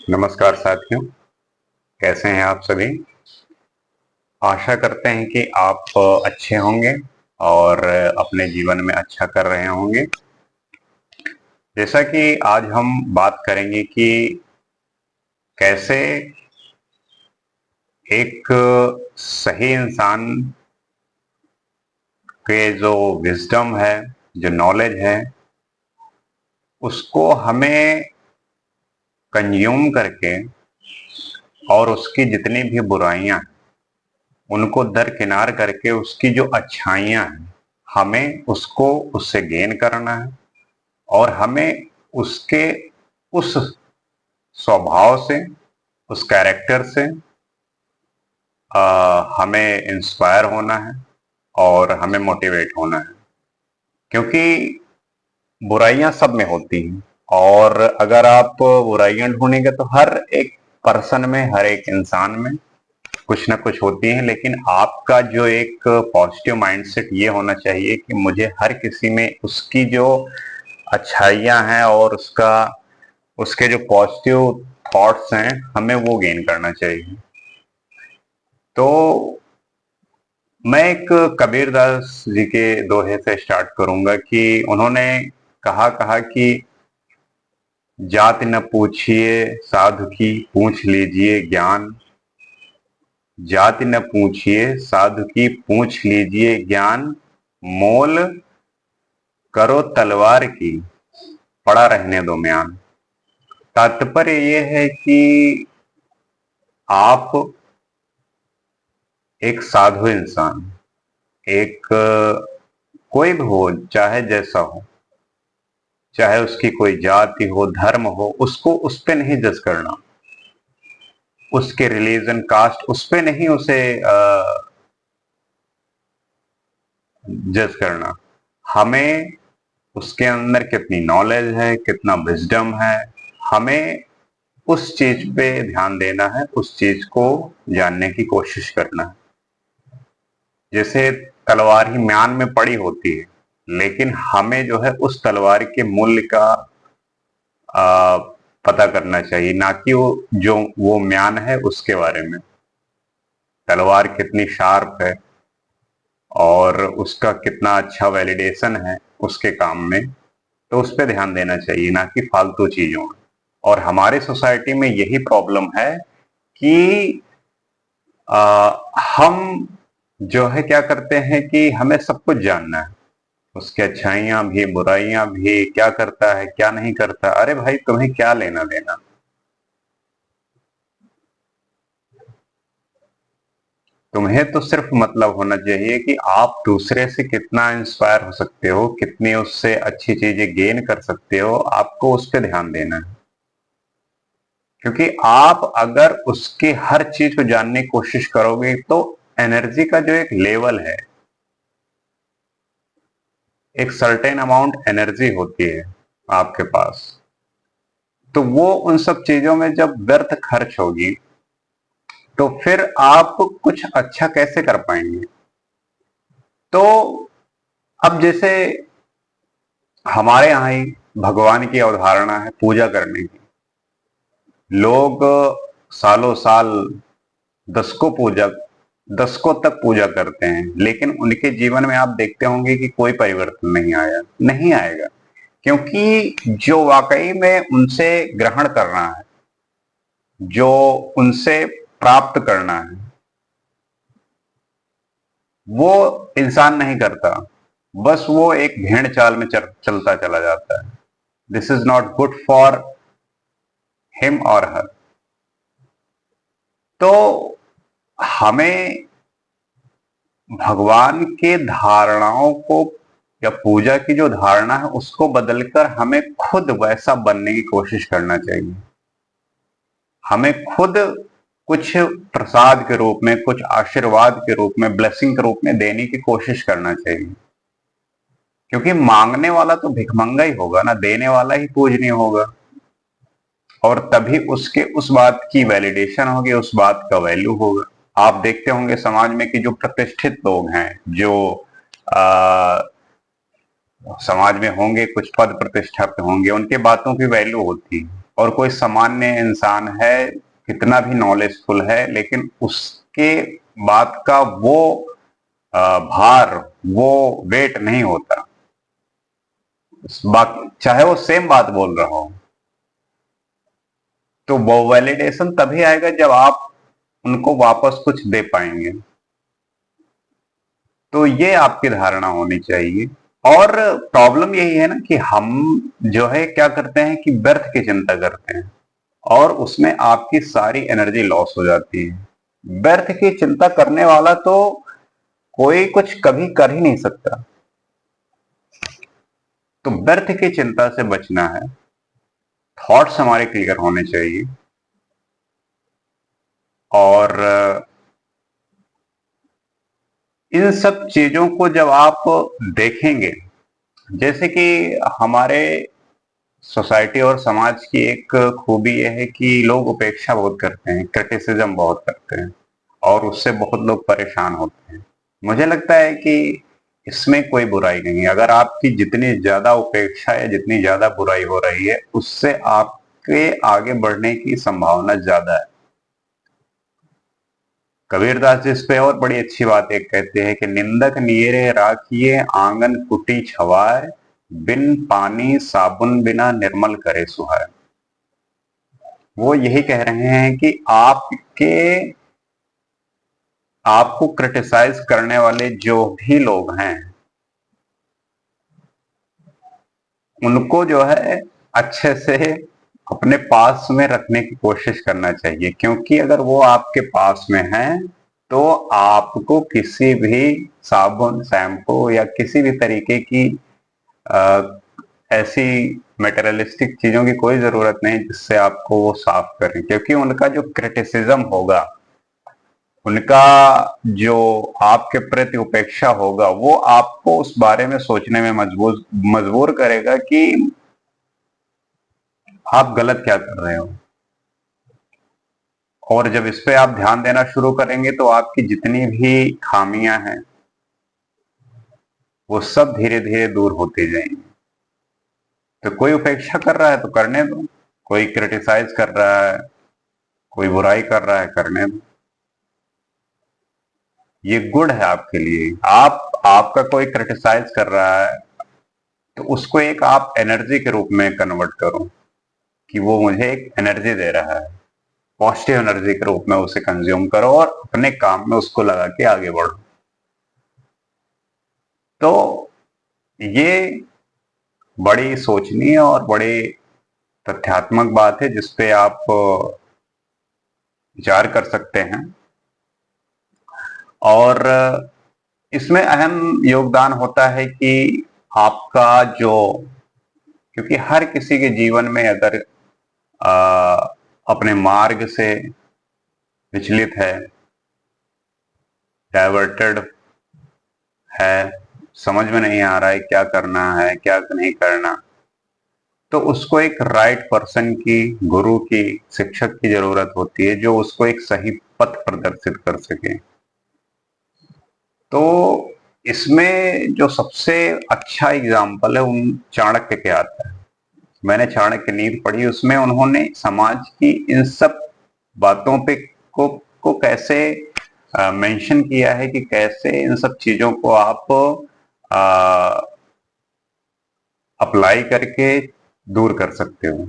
नमस्कार साथियों, कैसे हैं आप सभी। आशा करते हैं कि आप अच्छे होंगे और अपने जीवन में अच्छा कर रहे होंगे। जैसा कि आज हम बात करेंगे कि कैसे एक सही इंसान के जो विजडम है, जो नॉलेज है, उसको हमें कंज्यूम करके और उसकी जितनी भी बुराइयां उनको दरकिनार करके उसकी जो अच्छाइयां हैं हमें उसको उससे गेन करना है और हमें उसके उस स्वभाव से, उस कैरेक्टर से हमें इंस्पायर होना है और हमें मोटिवेट होना है। क्योंकि बुराइयां सब में होती हैं और अगर आप बुराइयां ढूंढेंगे तो हर एक पर्सन में, हर एक इंसान में कुछ ना कुछ होती है। लेकिन आपका जो एक पॉजिटिव माइंडसेट ये होना चाहिए कि मुझे हर किसी में उसकी जो अच्छाइयां हैं और उसके जो पॉजिटिव थॉट्स हैं हमें वो गेन करना चाहिए। तो मैं एक कबीरदास जी के दोहे से स्टार्ट करूंगा कि उन्होंने कहा कहा कि जाति न पूछिए साधु की पूछ लीजिए ज्ञान, जाति न पूछिए साधु की पूछ लीजिए ज्ञान, मोल करो तलवार की पड़ा रहने दो म्यान। तात्पर्य ये है कि आप एक साधु इंसान, एक कोई भी हो, चाहे जैसा हो, चाहे उसकी कोई जाति हो, धर्म हो, उसको उस पे नहीं जज करना, उसके रिलीजन, कास्ट, उस पे नहीं उसे जज करना। हमें उसके अंदर कितनी नॉलेज है, कितना विजडम है, हमें उस चीज पे ध्यान देना है, उस चीज को जानने की कोशिश करना है। जैसे तलवार ही म्यान में पड़ी होती है, लेकिन हमें जो है उस तलवार के मूल्य का आ, पता करना चाहिए, ना कि वो म्यान है उसके बारे में। तलवार कितनी शार्प है और उसका कितना अच्छा वैलिडेशन है उसके काम में, तो उस पर ध्यान देना चाहिए, ना कि फालतू चीजों में। और हमारे सोसाइटी में यही प्रॉब्लम है कि हम जो है क्या करते हैं कि हमें सब कुछ जानना है, उसकी अच्छाइयां भी, बुराइयां भी, क्या करता है क्या नहीं करता। अरे भाई, तुम्हें क्या लेना देना। तुम्हें तो सिर्फ मतलब होना चाहिए कि आप दूसरे से कितना इंस्पायर हो सकते हो, कितनी उससे अच्छी चीजें गेन कर सकते हो, आपको उस पर ध्यान देना है। क्योंकि आप अगर उसकी हर चीज को जानने की कोशिश करोगे तो एनर्जी का जो एक लेवल है, एक सर्टेन अमाउंट एनर्जी होती है आपके पास, तो वो उन सब चीजों में जब व्यर्थ खर्च होगी तो फिर आप कुछ अच्छा कैसे कर पाएंगे। तो अब जैसे हमारे यहाँ ही भगवान की अवधारणा है पूजा करने की। लोग सालों साल दशकों तक पूजा करते हैं, लेकिन उनके जीवन में आप देखते होंगे कि कोई परिवर्तन नहीं आया, नहीं आएगा। क्योंकि जो वाकई में उनसे ग्रहण करना है, जो उनसे प्राप्त करना है, वो इंसान नहीं करता। बस वो एक भेड़ चाल में चलता चला जाता है। This is not good for him और हर। तो हमें भगवान के धारणाओं को या पूजा की जो धारणा है उसको बदलकर हमें खुद वैसा बनने की कोशिश करना चाहिए। हमें खुद कुछ प्रसाद के रूप में, कुछ आशीर्वाद के रूप में, ब्लेसिंग के रूप में देने की कोशिश करना चाहिए। क्योंकि मांगने वाला तो भिखमंगा ही होगा ना, देने वाला ही पूजनीय होगा। और तभी उसके उस बात की वैलिडेशन होगी, उस बात का वैल्यू होगा। आप देखते होंगे समाज में कि जो प्रतिष्ठित लोग हैं, जो आ, समाज में होंगे, कुछ पद प्रतिष्ठा पे होंगे, उनके बातों की वैल्यू होती है। और कोई सामान्य इंसान है, कितना भी नॉलेजफुल है, लेकिन उसके बात का वो भार, वो वेट नहीं होता, चाहे वो सेम बात बोल रहा हो। तो वो वैलिडेशन तभी आएगा जब आप उनको वापस कुछ दे पाएंगे। तो ये आपकी धारणा होनी चाहिए। और प्रॉब्लम यही है ना कि हम जो है क्या करते हैं कि व्यर्थ की चिंता करते हैं और उसमें आपकी सारी एनर्जी लॉस हो जाती है। व्यर्थ की चिंता करने वाला तो कोई कुछ कभी कर ही नहीं सकता। तो व्यर्थ की चिंता से बचना है, थॉट्स हमारे क्लियर होने चाहिए। और इन सब चीजों को जब आप देखेंगे, जैसे कि हमारे सोसाइटी और समाज की एक खूबी यह है कि लोग उपेक्षा बहुत करते हैं, क्रिटिसिज्म बहुत करते हैं और उससे बहुत लोग परेशान होते हैं। मुझे लगता है कि इसमें कोई बुराई नहीं है। अगर आपकी जितनी ज्यादा उपेक्षा या जितनी ज्यादा बुराई हो रही है, उससे आपके आगे बढ़ने की संभावना ज्यादा है। कबीरदास जी इस पे और बड़ी अच्छी बात एक कहते हैं कि निंदक नियरे राखिए आंगन कुटी छवाए, बिन पानी साबुन बिना निर्मल करे सुहाए। वो यही कह रहे हैं कि आपको क्रिटिसाइज करने वाले जो भी लोग हैं, उनको जो है अच्छे से अपने पास में रखने की कोशिश करना चाहिए, क्योंकि अगर वो आपके पास में है तो आपको किसी भी साबुन, शैम्पू या किसी भी तरीके की आ, ऐसी मटेरियलिस्टिक चीजों की कोई जरूरत नहीं जिससे आपको वो साफ करें, क्योंकि उनका जो क्रिटिसिज्म होगा, उनका जो आपके प्रति उपेक्षा होगा, वो आपको उस बारे में सोचने में मजबूर मजबूर करेगा कि आप गलत क्या कर रहे हो। और जब इस पे आप ध्यान देना शुरू करेंगे तो आपकी जितनी भी खामियां हैं वो सब धीरे धीरे दूर होती जाएंगी। तो कोई उपेक्षा कर रहा है तो करने दो, कोई क्रिटिसाइज कर रहा है, कोई बुराई कर रहा है, करने दो। ये गुड है आपके लिए। आपका कोई क्रिटिसाइज कर रहा है तो उसको एक आप एनर्जी के रूप में कन्वर्ट करो कि वो मुझे एक एनर्जी दे रहा है। पॉजिटिव एनर्जी के रूप में उसे कंज्यूम करो और अपने काम में उसको लगा के आगे बढ़ो। तो ये बड़ी सोचनीय और बड़ी तथ्यात्मक बात है जिसपे आप विचार कर सकते हैं। और इसमें अहम योगदान होता है कि आपका जो, क्योंकि हर किसी के जीवन में अगर अपने मार्ग से विचलित है, डाइवर्टेड है, समझ में नहीं आ रहा है क्या करना है क्या नहीं करना, तो उसको एक राइट पर्सन की, गुरु की, शिक्षक की जरूरत होती है जो उसको एक सही पथ प्रदर्शित कर सके। तो इसमें जो सबसे अच्छा एग्जाम्पल है उन चाणक्य के आता है। मैंने चाणक्य नीति पढ़ी, उसमें उन्होंने समाज की इन सब बातों पे को कैसे मेंशन किया है कि कैसे इन सब चीजों को आप अप्लाई करके दूर कर सकते हो।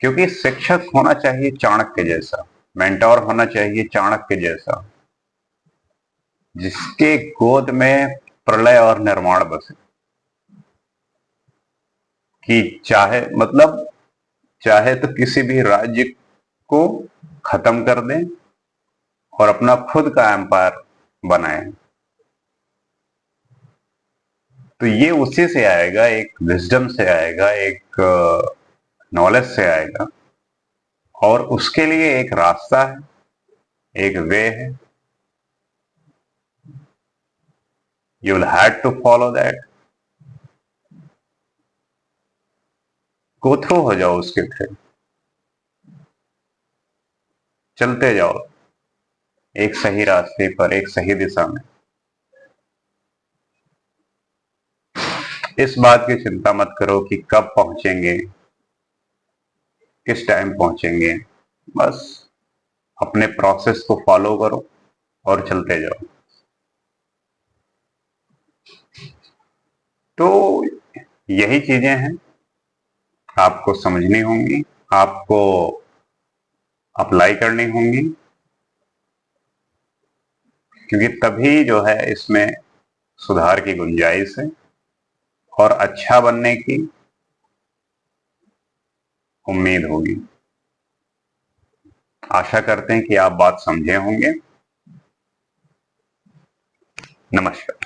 क्योंकि शिक्षक होना चाहिए चाणक्य जैसा, मेंटोर होना चाहिए चाणक्य जैसा, जिसके गोद में प्रलय और निर्माण बसे, कि चाहे तो किसी भी राज्य को खत्म कर दें और अपना खुद का एम्पायर बनाए। तो ये उसी से आएगा, एक विजडम से आएगा, एक नॉलेज से आएगा। और उसके लिए एक रास्ता है, एक वे है। You will have to follow that. Go through हो जाओ उसके थ्रू, चलते जाओ एक सही रास्ते पर, एक सही दिशा में। इस बात की चिंता मत करो कि कब पहुंचेंगे, किस टाइम पहुंचेंगे। बस अपने प्रोसेस को फॉलो करो और चलते जाओ। तो यही चीजें हैं, आपको समझनी होंगी, आपको अप्लाई करनी होंगी, क्योंकि तभी जो है इसमें सुधार की गुंजाइश है और अच्छा बनने की उम्मीद होगी। आशा करते हैं कि आप बात समझे होंगे। नमस्कार।